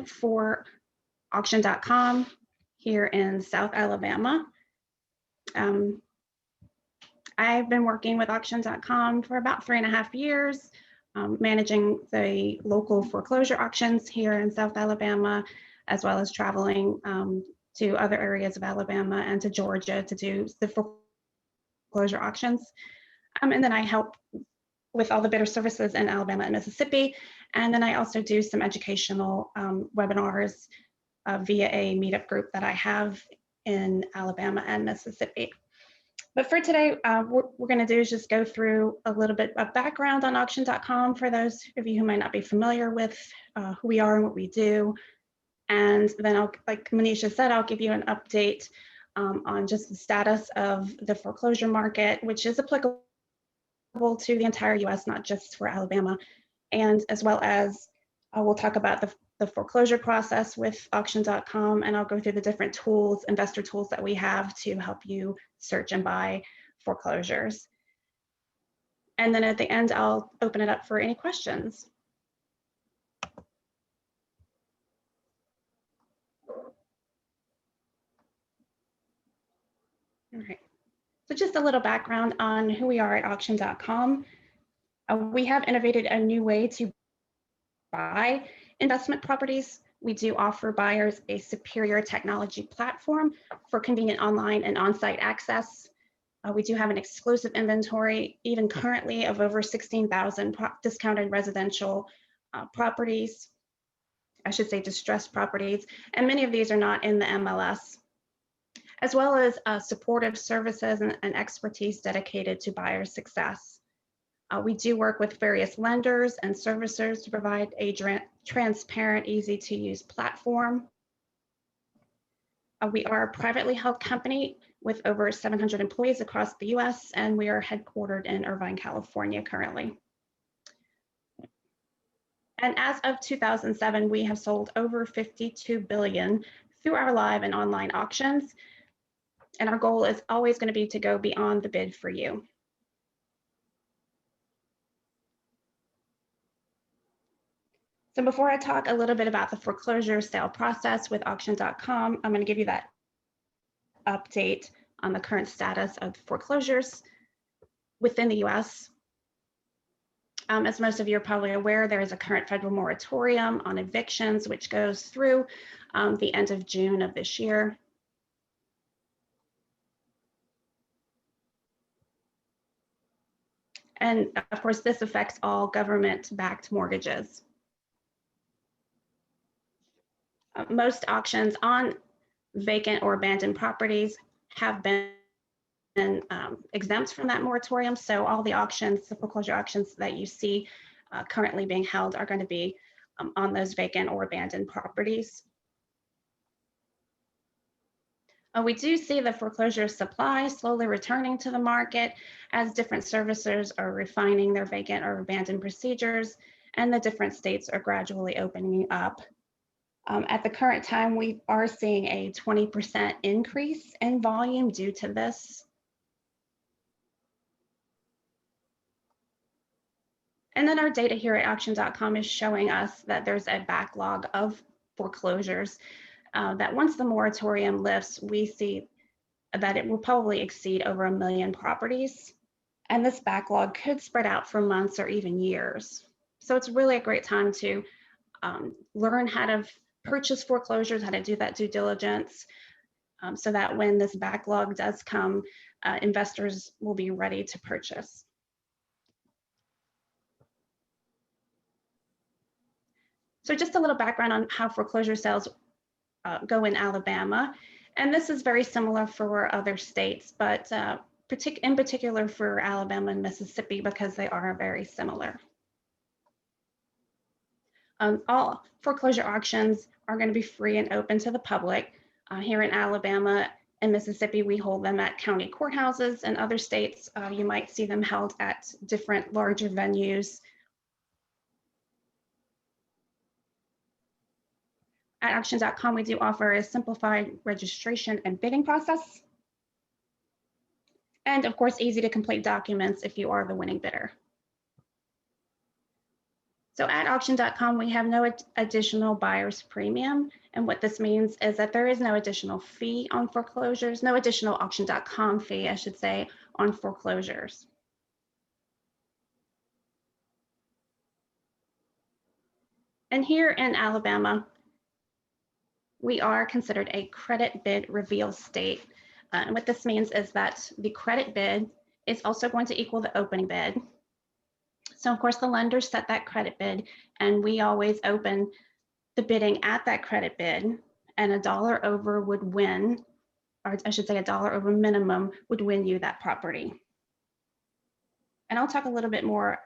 for Auction.com here in South Alabama. I've been working with Auction.com for about 3.5 years, managing the local foreclosure auctions here in South Alabama, as well as traveling to other areas of Alabama and to Georgia to do the foreclosure auctions. And then I help with all the bidder services in Alabama and Mississippi. And then I also do some educational webinars via a meetup group that I have in Alabama and Mississippi. But for today, what we're going to do is just go through a little bit of background on Auction.com for those of you who might not be familiar with who we are and what we do. And then I'll, like Manisha said, I'll give you an update on just the status of the foreclosure market, which is applicable to the entire US, not just for Alabama. And as well as we'll talk about the foreclosure process with Auction.com, and I'll go through the different tools, investor tools that we have to help you search and buy foreclosures. And then at the end, I'll open it up for any questions. All right, so just a little background on who we are at Auction.com. We have innovated a new way to buy investment properties. We do offer buyers a superior technology platform for convenient online and on-site access. We do have an exclusive inventory, even currently, of over 16,000 discounted residential properties. I should say distressed properties, and many of these are not in the MLS, as well as supportive services and expertise dedicated to buyer success. We do work with various lenders and servicers to provide a transparent, easy to use platform. We are a privately held company with over 700 employees across the US, and we are headquartered in Irvine, California currently. And as of 2007, we have sold over 52 billion through our live and online auctions. And our goal is always going to be to go beyond the bid for you. So before I talk a little bit about the foreclosure sale process with Auction.com, I'm going to give you that update on the current status of foreclosures within the US. As most of you are probably aware, there is a current federal moratorium on evictions, which goes through the end of June of this year. And of course, this affects all government-backed mortgages. Most auctions on vacant or abandoned properties have been exempt from that moratorium. So all the auctions, the foreclosure auctions that you see currently being held are going to be on those vacant or abandoned properties. We do see the foreclosure supply slowly returning to the market as different servicers are refining their vacant or abandoned procedures, and the different states are gradually opening up. At the current time, we are seeing a 20% increase in volume due to this. And then our data here at Auction.com is showing us that there's a backlog of foreclosures that once the moratorium lifts, we see that it will probably exceed over 1 million properties. And this backlog could spread out for months or even years. So it's really a great time to learn how to purchase foreclosures, how to do that due diligence, so that when this backlog does come, investors will be ready to purchase. So just a little background on how foreclosure sales go in Alabama. And this is very similar for other states, but in particular for Alabama and Mississippi, because they are very similar. All foreclosure auctions are going to be free and open to the public. Here in Alabama and Mississippi, we hold them at county courthouses. And other states, you might see them held at different larger venues. At Auction.com, we do offer a simplified registration and bidding process. And of course, easy to complete documents if you are the winning bidder. So at auction.com, we have no additional buyer's premium. And what this means is that there is no additional fee on foreclosures, no additional auction.com fee, I should say, on foreclosures. And here in Alabama, we are considered a credit bid reveal state. And what this means is that the credit bid is also going to equal the opening bid. So of course the lenders set that credit bid, and we always open the bidding at that credit bid, and a dollar over would win, or I should say a dollar over minimum would win you that property. And I'll talk a little bit more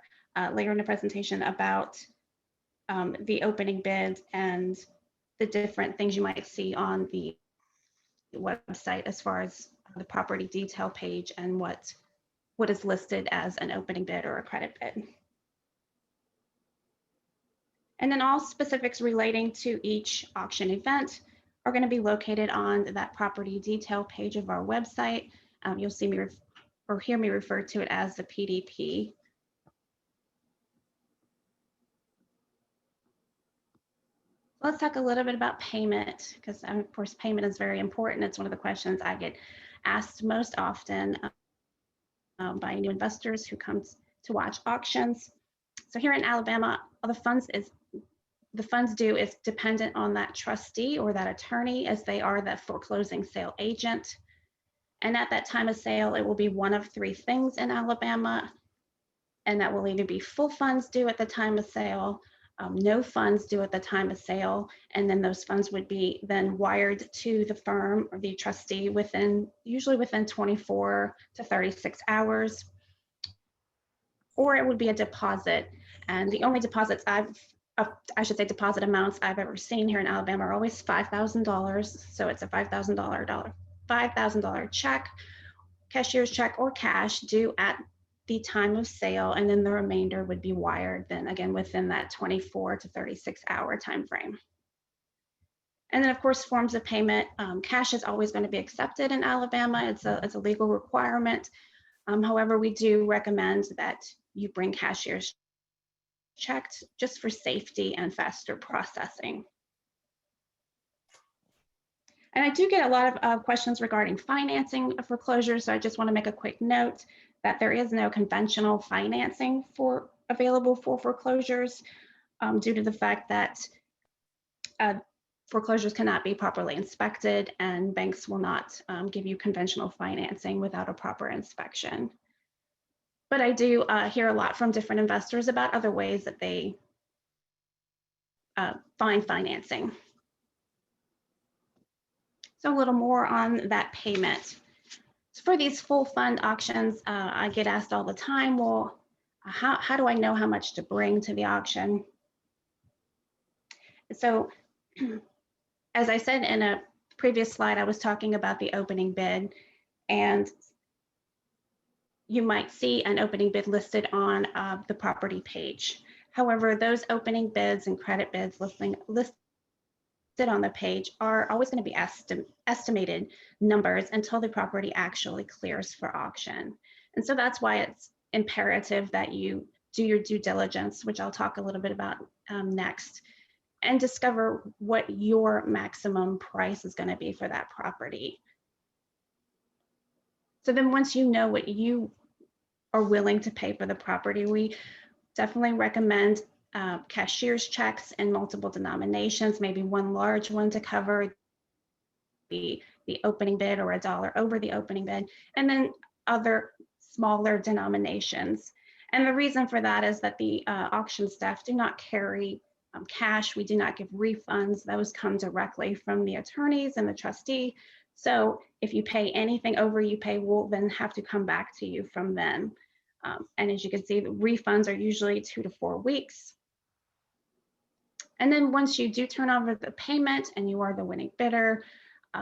later in the presentation about the opening bid and the different things you might see on the website as far as the property detail page and what is listed as an opening bid or a credit bid. And then all specifics relating to each auction event are going to be located on that property detail page of our website. You'll see me or hear me refer to it as the PDP. Let's talk a little bit about payment, because of course payment is very important. It's one of the questions I get asked most often by new investors who come to watch auctions. So here in Alabama, the funds due is dependent on that trustee or that attorney, as they are the foreclosing sale agent. And at that time of sale, it will be one of three things in Alabama, and that will either be full funds due at the time of sale, no funds due at the time of sale, and then those funds would be then wired to the firm or the trustee usually within 24 to 36 hours, or it would be a deposit. And the only deposits deposit amounts I've ever seen here in Alabama are always $5,000. So it's a $5,000 check, cashier's check or cash due at the time of sale, and then the remainder would be wired then again within that 24 to 36 hour time frame. And then of course forms of payment, cash is always going to be accepted in Alabama. It's a legal requirement. However, we do recommend that you bring cashier's checked just for safety and faster processing. And I do get a lot of questions regarding financing of foreclosures, so I just want to make a quick note that there is no conventional financing available for foreclosures due to the fact that foreclosures cannot be properly inspected, and banks will not give you conventional financing without a proper inspection. But I do hear a lot from different investors about other ways that they find financing. So a little more on that payment. So for these full fund auctions, I get asked all the time, well, how do I know how much to bring to the auction? So as I said in a previous slide, I was talking about the opening bid, and you might see an opening bid listed on the property page. However, those opening bids and credit bids listed on the page are always going to be estimated numbers until the property actually clears for auction. And so that's why it's imperative that you do your due diligence, which I'll talk a little bit about next, and discover what your maximum price is going to be for that property. So then once you know what you are willing to pay for the property, we definitely recommend cashier's checks in multiple denominations, maybe one large one to cover the opening bid or a dollar over the opening bid, and then other smaller denominations. And the reason for that is that the auction staff do not carry cash. We do not give refunds. Those come directly from the attorneys and the trustee. So if you pay anything over you pay, we'll then have to come back to you from them. And as you can see, the refunds are usually 2 to 4 weeks. And then once you do turn over the payment and you are the winning bidder,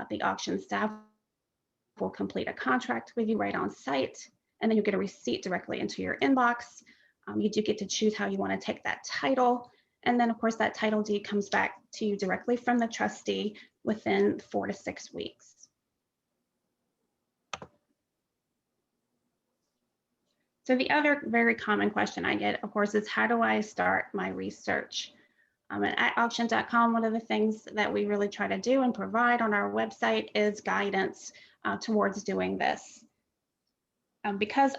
the auction staff will complete a contract with you right on site, and then you get a receipt directly into your inbox. You do get to choose how you want to take that title. And then of course that title deed comes back to you directly from the trustee within 4 to 6 weeks. So the other very common question I get, of course, is how do I start my research? And at Auction.com, one of the things that we really try to do and provide on our website is guidance towards doing this. Because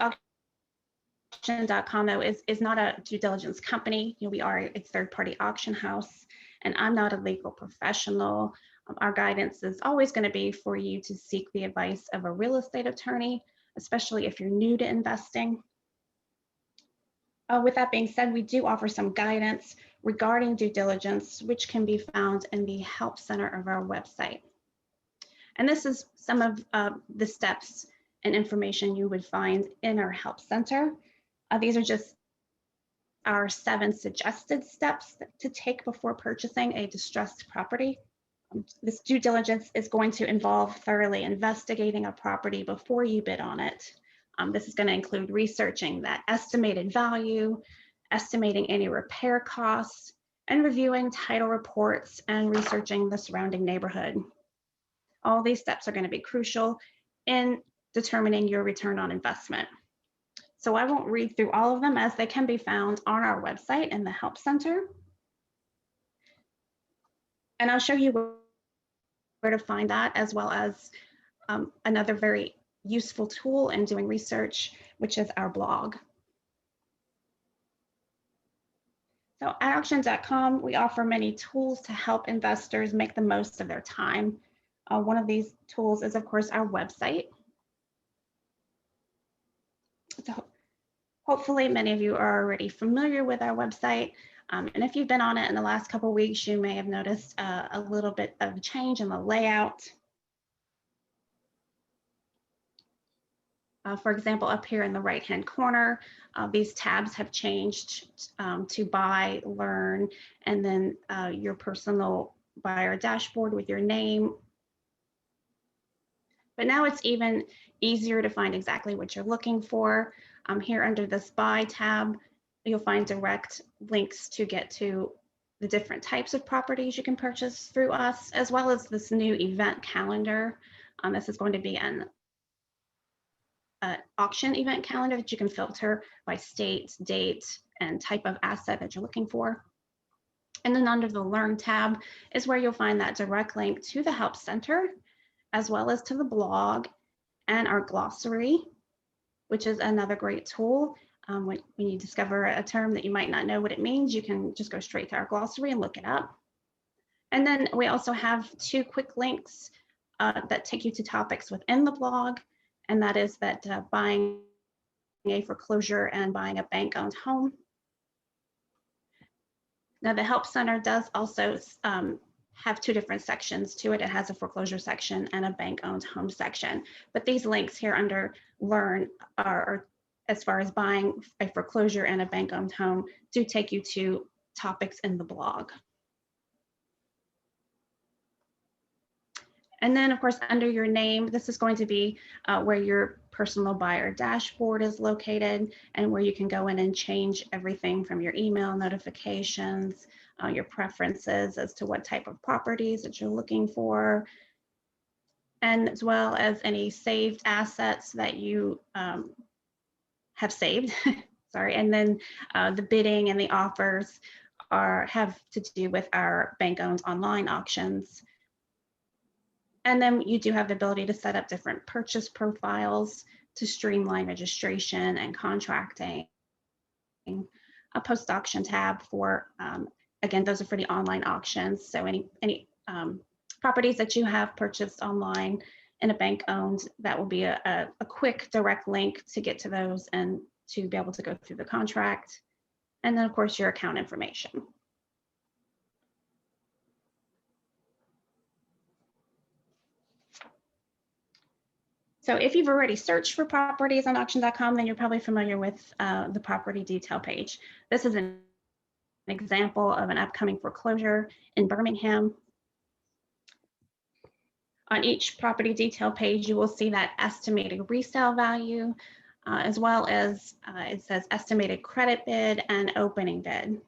Auction.com though is not a due diligence company, we are a third-party auction house, and I'm not a legal professional. Our guidance is always going to be for you to seek the advice of a real estate attorney, especially if you're new to investing. With that being said, we do offer some guidance regarding due diligence, which can be found in the Help Center of our website. And this is some of the steps and information you would find in our Help Center. These are just our 7 suggested steps to take before purchasing a distressed property. This due diligence is going to involve thoroughly investigating a property before you bid on it. This is going to include researching that estimated value, estimating any repair costs, and reviewing title reports and researching the surrounding neighborhood. All these steps are going to be crucial in determining your return on investment. So I won't read through all of them, as they can be found on our website in the Help Center. And I'll show you where to find that, as well as another very useful tool in doing research, which is our blog. So at Auction.com, we offer many tools to help investors make the most of their time. One of these tools is, of course, our website. So hopefully many of you are already familiar with our website. And if you've been on it in the last couple of weeks, you may have noticed a little bit of change in the layout. For example, up here in the right-hand corner, these tabs have changed to buy, learn, and then your personal buyer dashboard with your name. But now it's even easier to find exactly what you're looking for. Here under this buy tab, you'll find direct links to get to the different types of properties you can purchase through us, as well as this new event calendar. This is going to be an auction event calendar that you can filter by state, date, and type of asset that you're looking for. And then under the Learn tab is where you'll find that direct link to the Help Center, as well as to the blog and our glossary, which is another great tool. When you discover a term that you might not know what it means, you can just go straight to our glossary and look it up. And then we also have 2 quick links that take you to topics within the blog, and that is that buying a foreclosure and buying a bank-owned home. Now, the Help Center does also have 2 different sections to it. It has a foreclosure section and a bank-owned home section. But these links here under Learn are, as far as buying a foreclosure and a bank-owned home, do take you to topics in the blog. And then, of course, under your name, this is going to be where your personal buyer dashboard is located, and where you can go in and change everything from your email notifications, your preferences as to what type of properties that you're looking for, and as well as any saved assets that you have saved. Sorry, and then the bidding and the offers have to do with our bank-owned online auctions. And then you do have the ability to set up different purchase profiles to streamline registration and contracting. A post-auction tab for, again, those are for the online auctions. So any properties that you have purchased online in a bank-owned, that will be a quick direct link to get to those and to be able to go through the contract. And then, of course, your account information. So if you've already searched for properties on Auction.com, then you're probably familiar with the property detail page. This is an example of an upcoming foreclosure in Birmingham. On each property detail page, you will see that estimated resale value, as well as it says estimated credit bid and opening bid.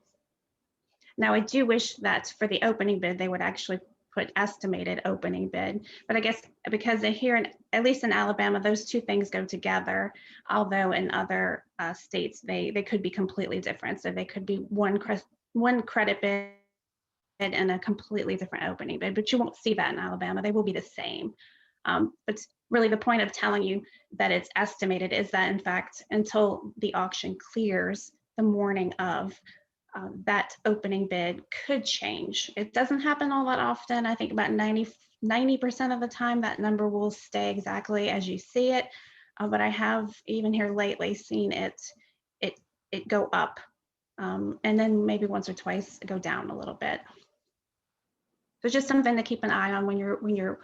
Now, I do wish that for the opening bid, they would actually put estimated opening bid. But I guess because here, at least in Alabama, those two things go together, although in other states, they could be completely different. So they could be one credit bid and a completely different opening bid, but you won't see that in Alabama. They will be the same. But really the point of telling you that it's estimated is that, in fact, until the auction clears the morning of, that opening bid could change. It doesn't happen all that often. I think about 90% of the time that number will stay exactly as you see it. But I have, even here lately, seen it go up, and then maybe once or twice go down a little bit. So just something to keep an eye on when you're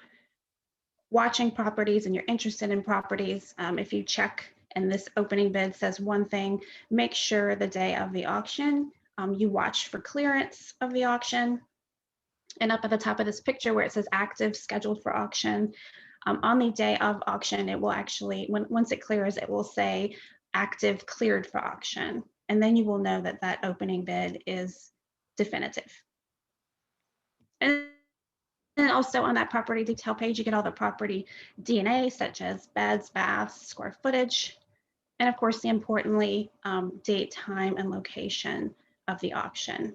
watching properties and you're interested in properties. If you check and this opening bid says one thing, make sure the day of the auction, you watch for clearance of the auction. And up at the top of this picture where it says active scheduled for auction, on the day of auction, it will actually, once it clears, it will say active cleared for auction. And then you will know that that opening bid is definitive. And also on that property detail page, you get all the property DNA, such as beds, baths, square footage, and of course, importantly, date, time, and location of the auction.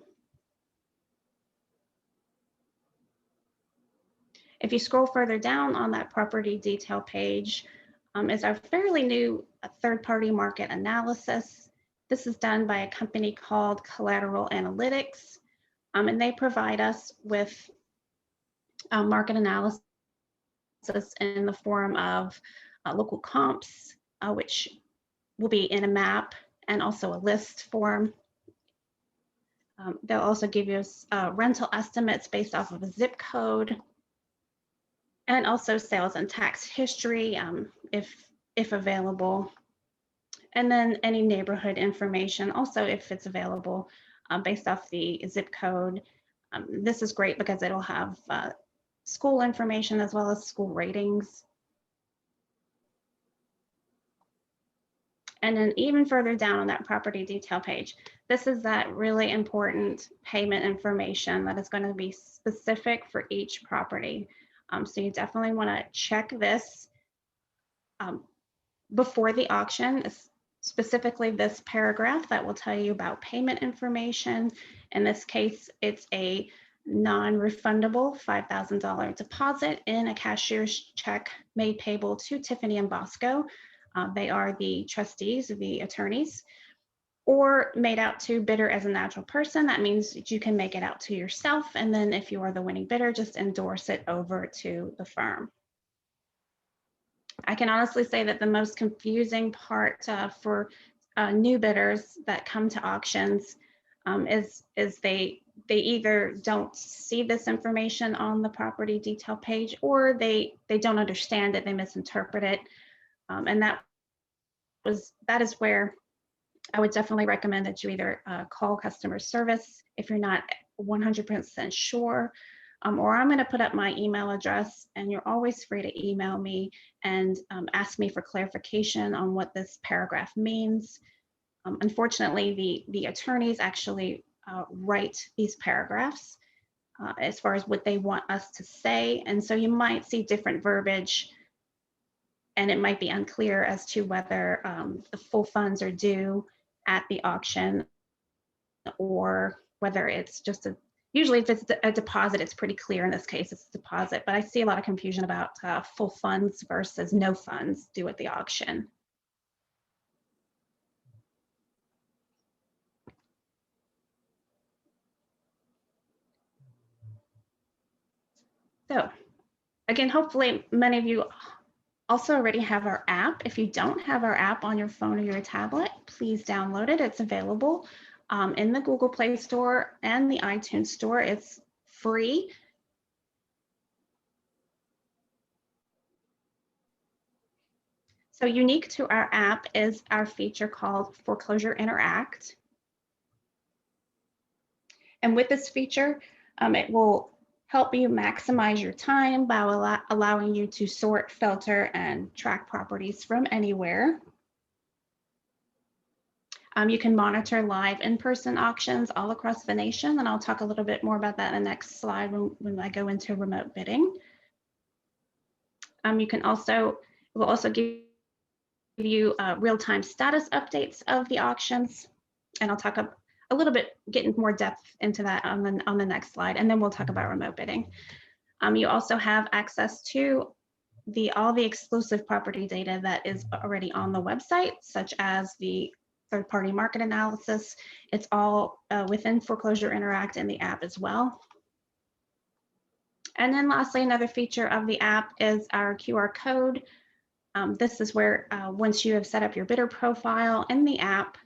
If you scroll further down on that property detail page, is our fairly new third-party market analysis. This is done by a company called Collateral Analytics, and they provide us with market analysis in the form of local comps, which will be in a map and also a list form. They'll also give you rental estimates based off of a zip code, and also sales and tax history, if available, and then any neighborhood information also if it's available, based off the zip code. This is great because it'll have school information as well as school ratings. And then even further down on that property detail page, this is that really important payment information that is going to be specific for each property. So you definitely want to check this before the auction, specifically this paragraph that will tell you about payment information. In this case, it's a non-refundable $5,000 deposit in a cashier's check made payable to Tiffany and Bosco. They are the trustees, the attorneys, or made out to bidder as a natural person. That means that you can make it out to yourself, and then if you are the winning bidder, just endorse it over to the firm. I can honestly say that the most confusing part for new bidders that come to auctions is they either don't see this information on the property detail page, or they don't understand it, they misinterpret it, and that is where I would definitely recommend that you either call customer service if you're not 100% sure, or I'm going to put up my email address, and you're always free to email me and ask me for clarification on what this paragraph means. Unfortunately, the attorneys actually write these paragraphs as far as what they want us to say, and so you might see different verbiage, and it might be unclear as to whether the full funds are due at the auction, or whether it's just usually if it's a deposit, it's pretty clear. In this case, it's a deposit, but I see a lot of confusion about full funds versus no funds due at the auction. So again, hopefully many of you also already have our app. If you don't have our app on your phone or your tablet, please download it. It's available in the Google Play Store and the iTunes Store. It's free. So unique to our app is our feature called Foreclosure Interact. And with this feature, it will help you maximize your time by allowing you to sort, filter, and track properties from anywhere. You can monitor live in-person auctions all across the nation, and I'll talk a little bit more about that in the next slide when I go into remote bidding. You can also, it will also give you real-time status updates of the auctions, and I'll talk a little bit, getting more depth into that on the next slide, and then we'll talk about remote bidding. You also have access to all the exclusive property data that is already on the website, such as the third-party market analysis. It's all within Foreclosure Interact in the app as well. And then lastly, another feature of the app is our QR code. This is where once you have set up your bidder profile in the app,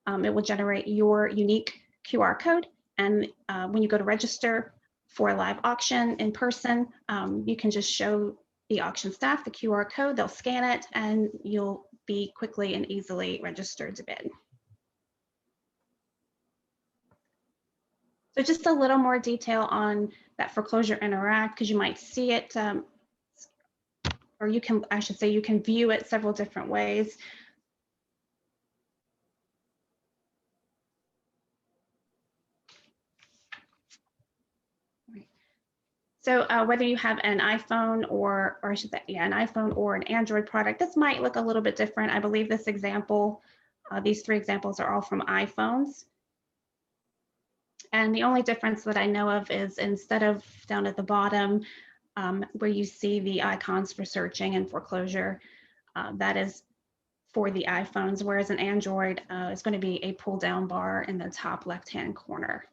it will generate your unique QR code. And when you go to register for a live auction in person, you can just show the auction staff the QR code, they'll scan it, and you'll be quickly and easily registered to bid. So just a little more detail on that Foreclosure Interact, because you might see it, or you can, I should say, you can view it several different ways. So whether you have an iPhone or I should say, yeah, an iPhone or an Android product, this might look a little bit different. I believe this example, these three examples are all from iPhones. And the only difference that I know of is instead of down at the bottom where you see the icons for searching and foreclosure, that is for the iPhones, whereas an Android is going to be a pull down bar in the top left-hand corner.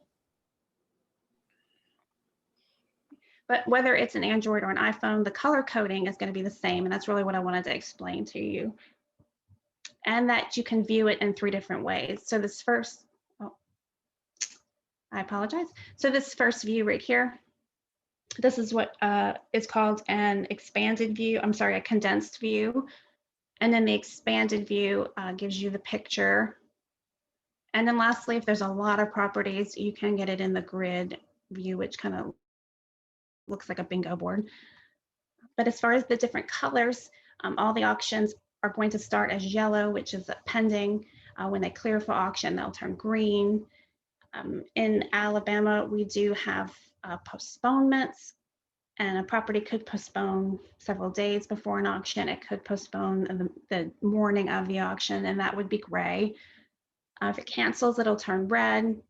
But whether it's an Android or an iPhone, the color coding is going to be the same. And that's really what I wanted to explain to you. And that you can view it in three different ways. So this first, oh, I apologize. So this first view right here, this is what is called an expanded view. I'm sorry, a condensed view. And then the expanded view gives you the picture. And then lastly, if there's a lot of properties, you can get it in the grid view, which kind of looks like a bingo board. But as far as the different colors, all the auctions are going to start as yellow, which is pending. When they clear for auction, they'll turn green. In Alabama, we do have postponements, and a property could postpone several days before an auction. It could postpone the morning of the auction, and that would be gray. If it cancels, it'll turn red.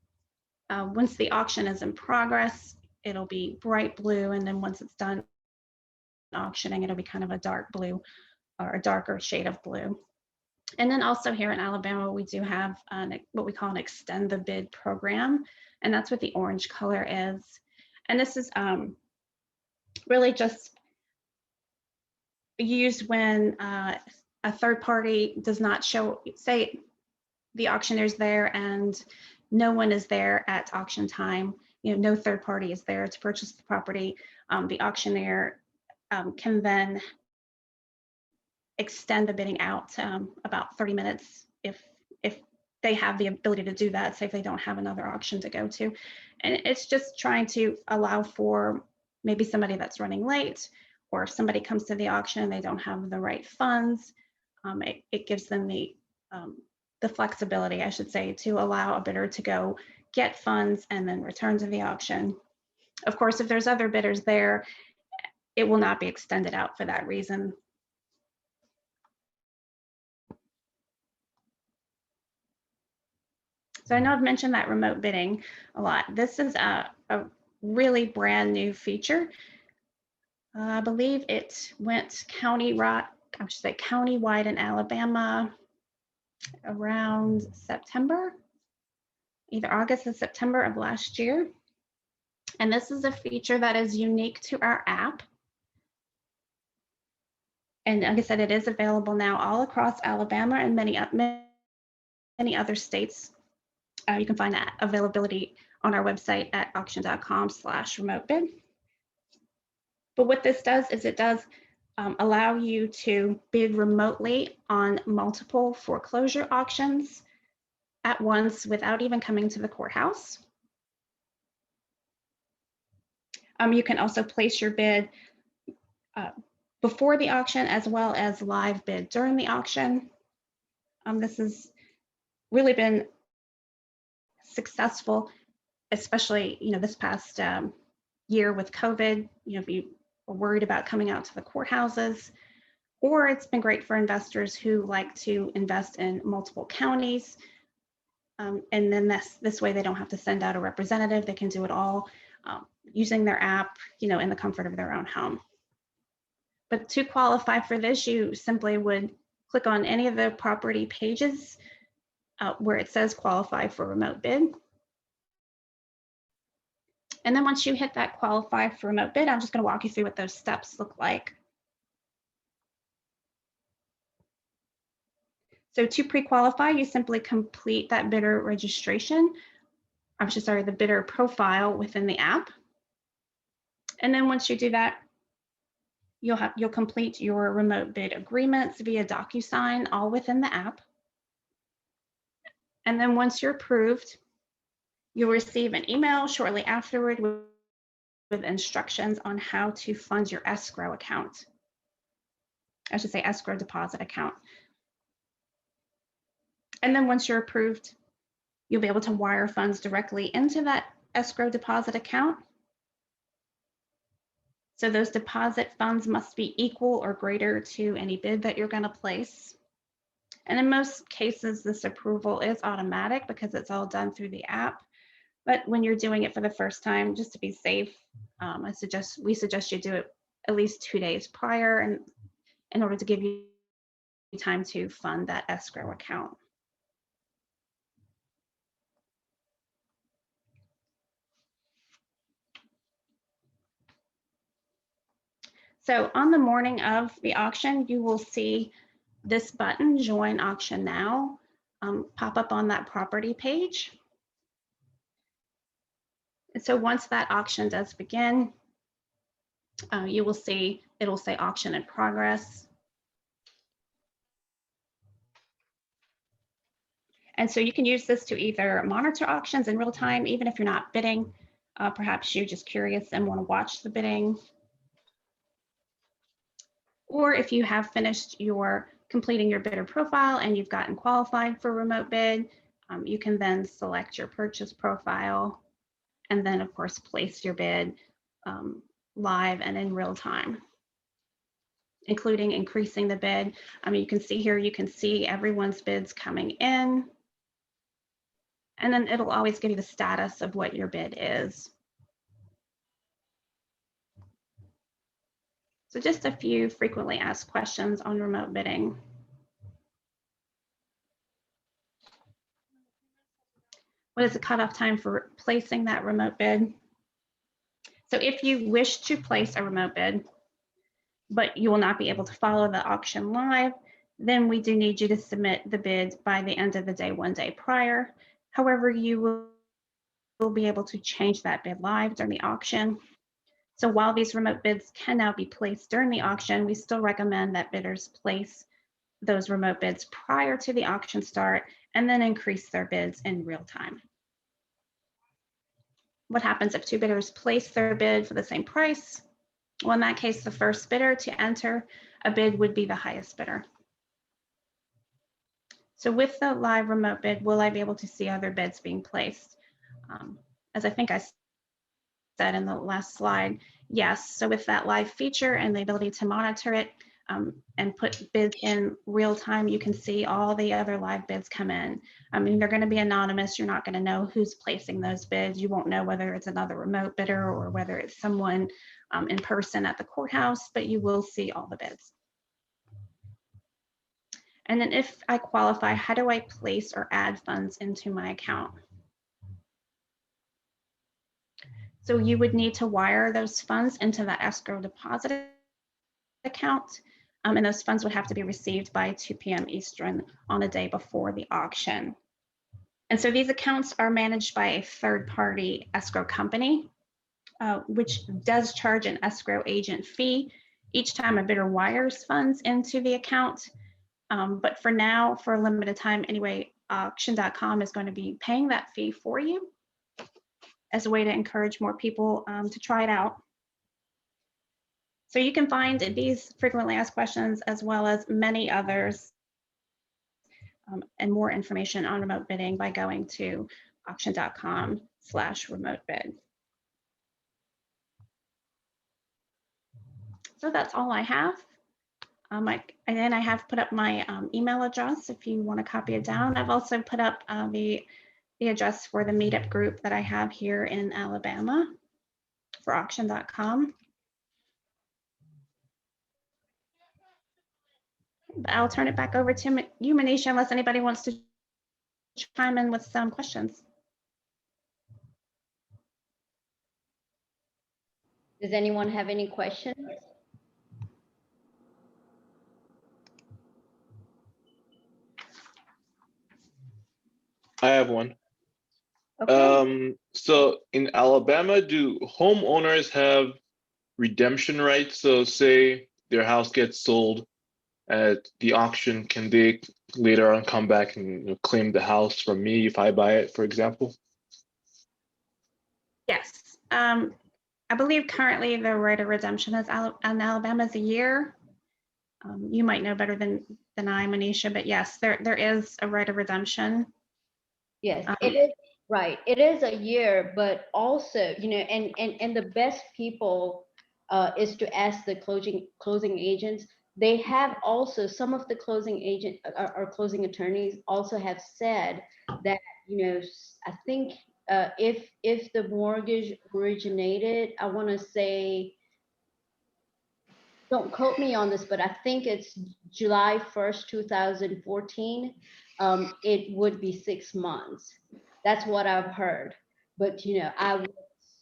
Once the auction is in progress, it'll be bright blue, and then once it's done auctioning, it'll be kind of a dark blue or a darker shade of blue. And then also here in Alabama, we do have what we call an extend the bid program, and that's what the orange color is. And this is really just used when a third party does not show, say the auctioneer's there and no one is there at auction time, no third party is there to purchase the property. The auctioneer can then extend the bidding out about 30 minutes if they have the ability to do that, say if they don't have another auction to go to. And it's just trying to allow for maybe somebody that's running late, or if somebody comes to the auction and they don't have the right funds, it gives them the flexibility, I should say, to allow a bidder to go get funds and then return to the auction. Of course, if there's other bidders there, it will not be extended out for that reason. So I know I've mentioned that remote bidding a lot. This is a really brand new feature. I believe it went countywide in Alabama around September, either August or September of last year. And this is a feature that is unique to our app. And like I said, it is available now all across Alabama and many other states. You can find that availability on our website at auction.com/remote-bid. But what this does is it does allow you to bid remotely on multiple foreclosure auctions at once without even coming to the courthouse. You can also place your bid before the auction as well as live bid during the auction. This is really been successful, especially, this past year with COVID. If you are worried about coming out to the courthouses, or it's been great for investors who like to invest in multiple counties. And then this way they don't have to send out a representative. They can do it all using their app, in the comfort of their own home. But to qualify for this, you simply would click on any of the property pages where it says qualify for remote bid. And then once you hit that qualify for remote bid, I'm just going to walk you through what those steps look like. So to pre-qualify, you simply complete that bidder registration. The bidder profile within the app. And then once you do that, you'll complete your remote bid agreements via DocuSign, all within the app. And then once you're approved, you'll receive an email shortly afterward with instructions on how to fund your escrow account. Escrow deposit account. And then once you're approved, you'll be able to wire funds directly into that escrow deposit account. So those deposit funds must be equal or greater to any bid that you're going to place. And in most cases, this approval is automatic because it's all done through the app. But when you're doing it for the first time, just to be safe, we suggest you do it at least 2 days prior, and in order to give you time to fund that escrow account. So on the morning of the auction, you will see this button, Join Auction Now, pop up on that property page. And so once that auction does begin, you will see it'll say auction in progress. And so you can use this to either monitor auctions in real time, even if you're not bidding. Perhaps you're just curious and want to watch the bidding. Or if you have finished completing your bidder profile and you've gotten qualified for remote bid, you can then select your purchase profile and then of course place your bid live and in real time, including increasing the bid. You can see here, you can see everyone's bids coming in, and then it'll always give you the status of what your bid is. So just a few frequently asked questions on remote bidding. What is the cutoff time for placing that remote bid? So if you wish to place a remote bid, but you will not be able to follow the auction live, then we do need you to submit the bid by the end of the day, 1 day prior. However, you will be able to change that bid live during the auction. So while these remote bids can now be placed during the auction, we still recommend that bidders place those remote bids prior to the auction start and then increase their bids in real time. What happens if 2 bidders place their bid for the same price? Well, in that case, the first bidder to enter a bid would be the highest bidder. So with the live remote bid, will I be able to see other bids being placed? As I think I said in the last slide, yes. So with that live feature and the ability to monitor it and put bids in real time, you can see all the other live bids come in. They're going to be anonymous. You're not going to know who's placing those bids. You won't know whether it's another remote bidder or whether it's someone in person at the courthouse, but you will see all the bids. And then if I qualify, how do I place or add funds into my account? So you would need to wire those funds into the escrow deposit account, and those funds would have to be received by 2 p.m. Eastern on a day before the auction. And so these accounts are managed by a third-party escrow company, which does charge an escrow agent fee each time a bidder wires funds into the account. But for now, for a limited time anyway, Auction.com is going to be paying that fee for you as a way to encourage more people to try it out. So you can find these frequently asked questions as well as many others and more information on remote bidding by going to auction.com/remote bid. So that's all I have. And then I have put up my email address if you want to copy it down. I've also put up the address for the meetup group that I have here in Alabama for auction.com. But I'll turn it back over to you, Manisha, unless anybody wants to chime in with some questions. Does anyone have any questions? I have one. Okay. So in Alabama, do homeowners have redemption rights? So say their house gets sold at the auction, can they later on come back and claim the house from me if I buy it, for example? Yes. I believe currently the right of redemption is in Alabama is a year. You might know better than I, Manisha, but yes, there is a right of redemption. Yes, it is right. It is a year, but also, you know, and the best people is to ask the closing agents. They have also, some of the closing agent or closing attorneys also have said that, you know, I think if the mortgage originated, I want to say, don't quote me on this, but I think it's July 1st, 2014. It would be 6 months. That's what I've heard. But, you know, I would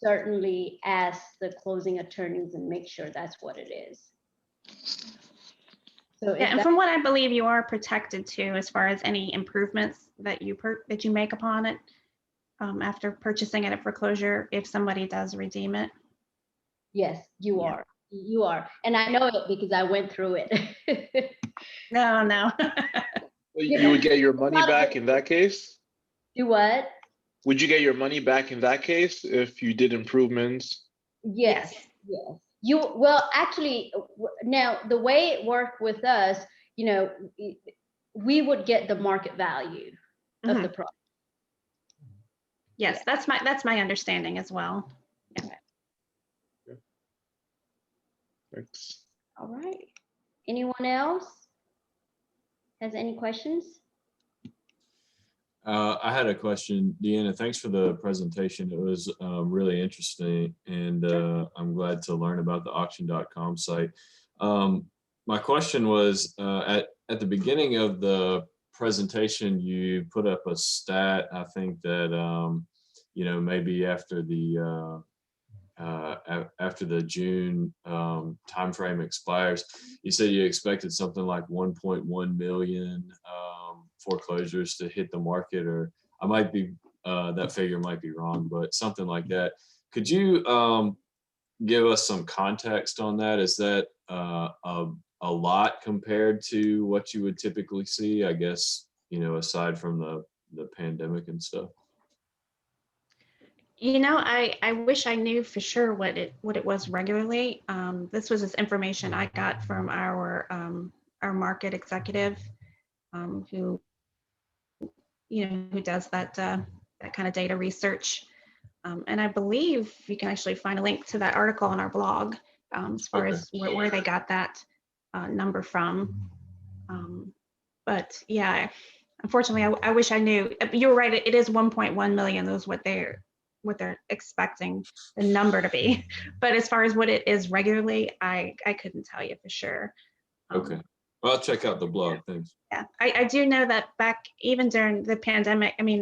certainly ask the closing attorneys and make sure that's what it is. So yeah, and from what I believe, you are protected too, as far as any improvements that you make upon it after purchasing it at foreclosure, if somebody does redeem it. Yes, you are. You are. And I know it because I went through it. No. You would get your money back in that case? Do what? Would you get your money back in that case if you did improvements? Yes. You, well, actually, now the way it worked with us, you know, we would get the market value of the product. Yes, that's my understanding as well. Yeah. Thanks. All right. Anyone else has any questions? I had a question, Deanna. Thanks for the presentation. It was really interesting, and I'm glad to learn about the auction.com site. My question was, at the beginning of the presentation, you put up a stat, I think that, you know, maybe after the June timeframe expires, you said you expected something like 1.1 million foreclosures to hit the market, or I might be, that figure might be wrong, but something like that. Could you give us some context on that? Is that a lot compared to what you would typically see, I guess, you know, aside from the pandemic and stuff? You know, I wish I knew for sure what it was regularly. This was just information I got from our market executive, who who does that kind of data research. And I believe you can actually find a link to that article on our blog as far as where they got that number from. But yeah, unfortunately, I wish I knew. You're right. It is 1.1 million. Those what they're expecting the number to be. But as far as what it is regularly, I couldn't tell you for sure. Okay. Well, I'll check out the blog. Thanks. Yeah, I do know that back even during the pandemic, I mean,